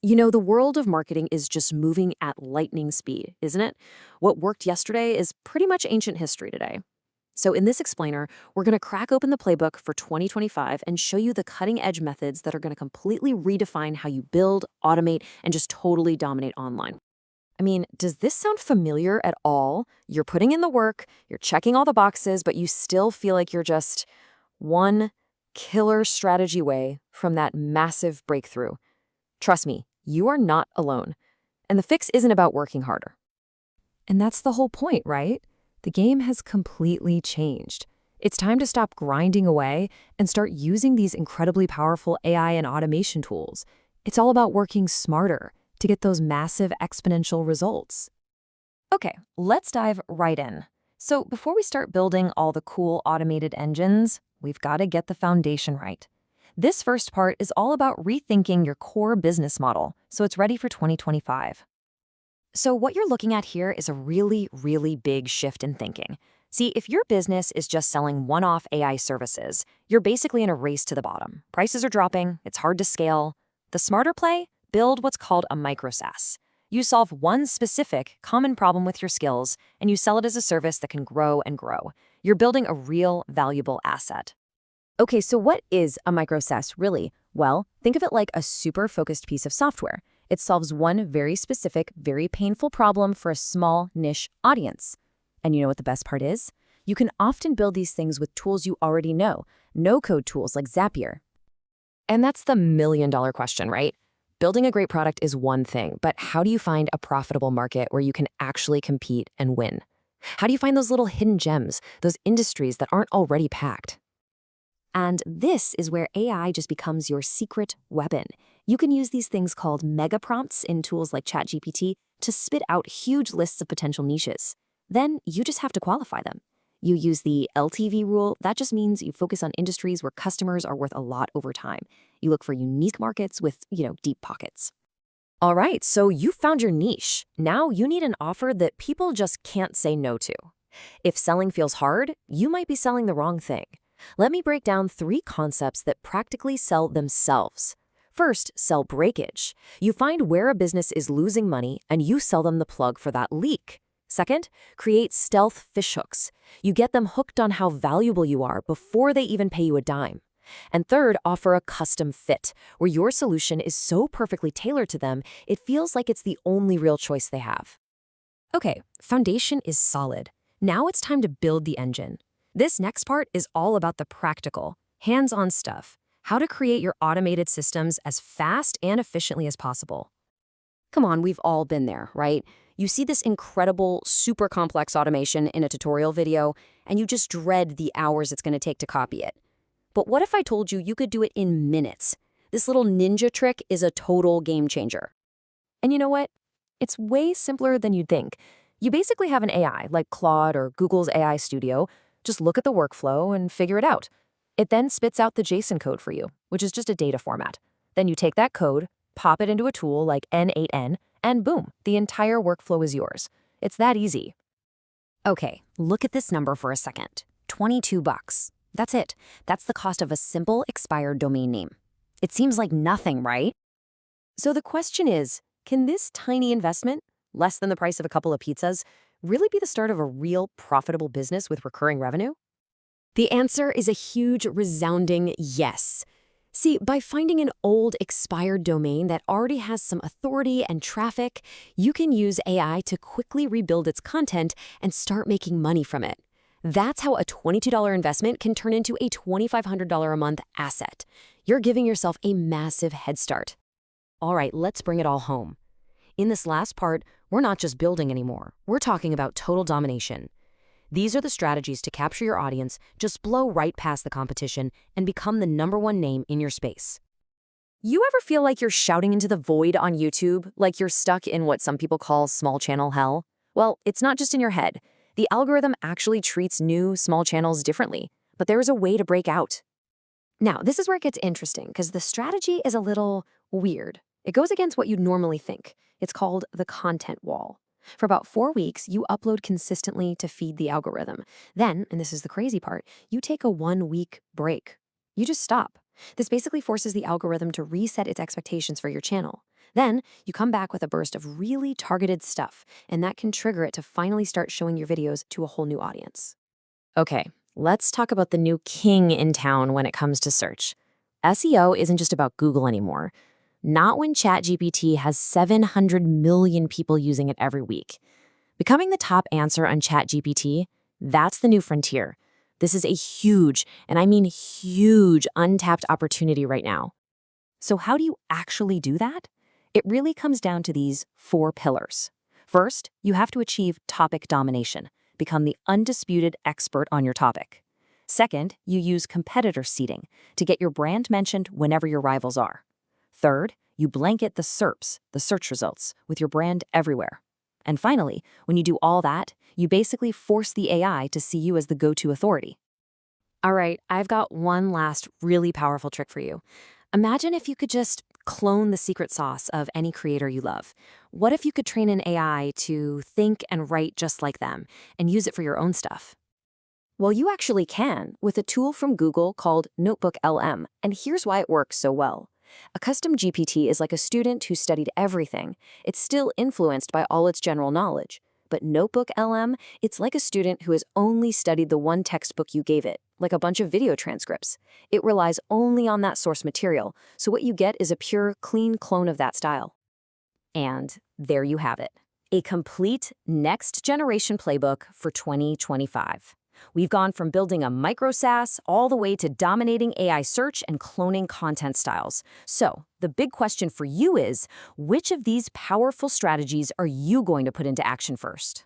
The world of marketing is just moving at lightning speed, isn't it? What worked yesterday is pretty much ancient history today. So in this explainer, we're going to crack open the playbook for 2025 and show you the cutting-edge methods that are going to completely redefine how you build, automate, and just totally dominate online. Does this sound familiar at all? You're putting in the work, you're checking all the boxes, but you still feel like you're just one killer strategy away from that massive breakthrough. Trust me, you are not alone. And the fix isn't about working harder. And that's the whole point, right? The game has completely changed. It's time to stop grinding away and start using these incredibly powerful AI and automation tools. It's all about working smarter to get those massive exponential results. Okay, let's dive right in. So before we start building all the cool automated engines, we've got to get the foundation right. This first part is all about rethinking your core business model so it's ready for 2025. So what you're looking at here is a really, really big shift in thinking. See, if your business is just selling one-off AI services, you're basically in a race to the bottom. Prices are dropping, it's hard to scale. The smarter play? Build what's called a micro SaaS. You solve one specific, common problem with your skills, and you sell it as a service that can grow and grow. You're building a real, valuable asset. Okay, so what is a micro SaaS really? Well, think of it like a super focused piece of software. It solves one very specific, very painful problem for a small niche audience. And you know what the best part is? You can often build these things with tools you already know, no-code tools like Zapier. And that's the million-dollar question, right? Building a great product is one thing, but how do you find a profitable market where you can actually compete and win? How do you find those little hidden gems, those industries that aren't already packed? And this is where AI just becomes your secret weapon. You can use these things called mega prompts in tools like ChatGPT to spit out huge lists of potential niches. Then you just have to qualify them. You use the LTV rule. That just means you focus on industries where customers are worth a lot over time. You look for unique markets with, deep pockets. All right, so you found your niche. Now you need an offer that people just can't say no to. If selling feels hard, you might be selling the wrong thing. Let me break down 3 concepts that practically sell themselves. First, sell breakage. You find where a business is losing money and you sell them the plug for that leak. Second, create stealth fishhooks. You get them hooked on how valuable you are before they even pay you a dime. And third, offer a custom fit, where your solution is so perfectly tailored to them, it feels like it's the only real choice they have. Okay, foundation is solid. Now it's time to build the engine. This next part is all about the practical, hands-on stuff, how to create your automated systems as fast and efficiently as possible. Come on, we've all been there, right? You see this incredible, super complex automation in a tutorial video, and you just dread the hours it's going to take to copy it. But what if I told you you could do it in minutes? This little ninja trick is a total game changer. And you know what? It's way simpler than you'd think. You basically have an AI, like Claude or Google's AI Studio. Just look at the workflow and figure it out. It then spits out the JSON code for you, which is just a data format. Then you take that code, pop it into a tool like N8N, and boom, the entire workflow is yours. It's that easy. Okay, look at this number for a second. $22. That's it. That's the cost of a simple expired domain name. It seems like nothing, right? So the question is, can this tiny investment, less than the price of a couple of pizzas, really be the start of a real profitable business with recurring revenue? The answer is a huge, resounding yes. See, by finding an old, expired domain that already has some authority and traffic, you can use AI to quickly rebuild its content and start making money from it. That's how a $22 investment can turn into a $2,500 a month asset. You're giving yourself a massive head start. All right, let's bring it all home. In this last part, we're not just building anymore. We're talking about total domination. These are the strategies to capture your audience, just blow right past the competition, and become the #1 name in your space. You ever feel like you're shouting into the void on YouTube, like you're stuck in what some people call small channel hell? Well, it's not just in your head. The algorithm actually treats new, small channels differently, but there is a way to break out. Now, this is where it gets interesting, because the strategy is a little weird. It goes against what you'd normally think. It's called the content wall. For about 4 weeks, you upload consistently to feed the algorithm. Then, and this is the crazy part, you take a 1-week break. You just stop. This basically forces the algorithm to reset its expectations for your channel. Then you come back with a burst of really targeted stuff, and that can trigger it to finally start showing your videos to a whole new audience. Okay, let's talk about the new king in town when it comes to search. SEO isn't just about Google anymore. Not when ChatGPT has 700 million people using it every week. Becoming the top answer on ChatGPT, that's the new frontier. This is a huge, and I mean huge, untapped opportunity right now. So how do you actually do that? It really comes down to these 4 pillars. First, you have to achieve topic domination, become the undisputed expert on your topic. Second, you use competitor seeding to get your brand mentioned whenever your rivals are. Third, you blanket the SERPs, the search results, with your brand everywhere. And finally, when you do all that, you basically force the AI to see you as the go-to authority. All right, I've got one last really powerful trick for you. Imagine if you could just clone the secret sauce of any creator you love. What if you could train an AI to think and write just like them and use it for your own stuff? Well, you actually can with a tool from Google called Notebook LM, and here's why it works so well. A custom GPT is like a student who studied everything. It's still influenced by all its general knowledge. But Notebook LM, it's like a student who has only studied the one textbook you gave it, like a bunch of video transcripts. It relies only on that source material, so what you get is a pure, clean clone of that style. And there you have it, a complete next-generation playbook for 2025. We've gone from building a micro SaaS all the way to dominating AI search and cloning content styles. So, the big question for you is, which of these powerful strategies are you going to put into action first?